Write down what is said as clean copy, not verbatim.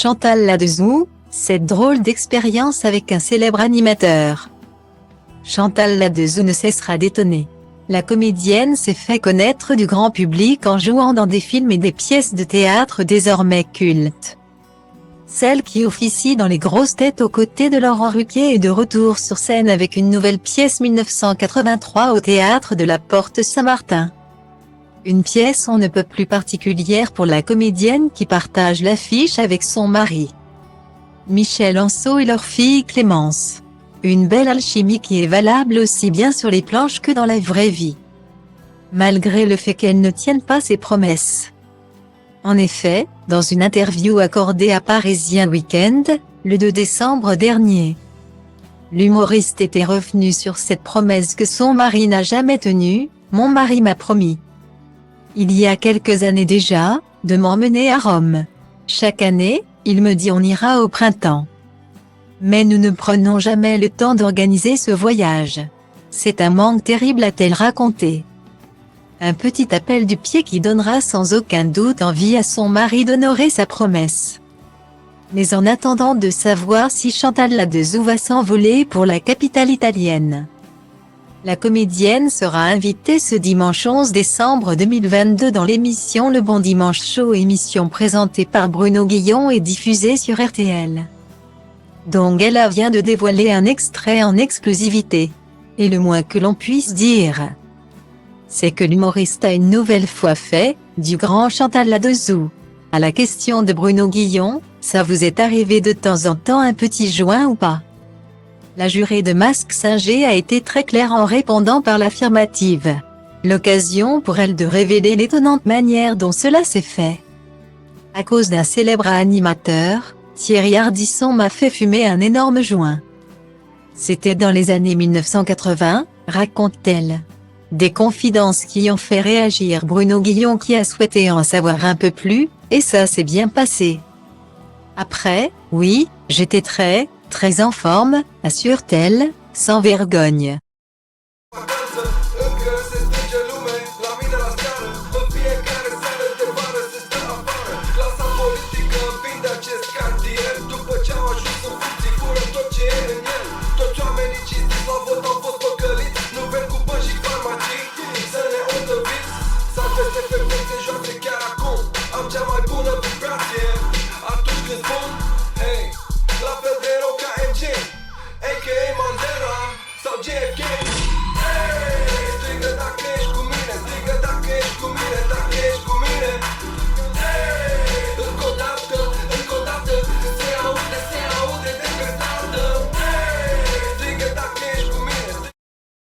Chantal Ladezoux, cette drôle d'expérience avec un célèbre animateur. Chantal Ladezoux ne cessera d'étonner. La comédienne s'est fait connaître du grand public en jouant dans des films et des pièces de théâtre désormais cultes. Celle qui officie dans Les Grosses Têtes aux côtés de Laurent Ruquier est de retour sur scène avec une nouvelle pièce 1983 au théâtre de la Porte Saint-Martin. Une pièce on ne peut plus particulière pour la comédienne qui partage l'affiche avec son mari, Michel Anceau, et leur fille Clémence. Une belle alchimie qui est valable aussi bien sur les planches que dans la vraie vie, malgré le fait qu'elle ne tienne pas ses promesses. En effet, dans une interview accordée à Parisien Week-end, le 2 décembre dernier, l'humoriste était revenu sur cette promesse que son mari n'a jamais tenue. « Mon mari m'a promis, il y a quelques années déjà, de m'emmener à Rome. Chaque année, il me dit on ira au printemps. Mais nous ne prenons jamais le temps d'organiser ce voyage. C'est un manque terrible », a-t-elle raconté. Un petit appel du pied qui donnera sans aucun doute envie à son mari d'honorer sa promesse. Mais en attendant de savoir si Chantal Ladezoux va s'envoler pour la capitale italienne, la comédienne sera invitée ce dimanche 11 décembre 2022 dans l'émission Le Bon Dimanche Show, émission présentée par Bruno Guillon et diffusée sur RTL. Donc elle vient de dévoiler un extrait en exclusivité. Et le moins que l'on puisse dire, c'est que l'humoriste a une nouvelle fois fait du grand Chantal Ladezoux. À la question de Bruno Guillon, ça vous est arrivé de temps en temps un petit joint ou pas? La jurée de Mask Singer a été très claire en répondant par l'affirmative. L'occasion pour elle de révéler l'étonnante manière dont cela s'est fait. À cause d'un célèbre animateur, Thierry Ardisson m'a fait fumer un énorme joint. C'était dans les années 1980, raconte-t-elle. Des confidences qui ont fait réagir Bruno Guillon qui a souhaité en savoir un peu plus, et ça s'est bien passé. Après, oui, j'étais très en forme, assure-t-elle, sans vergogne.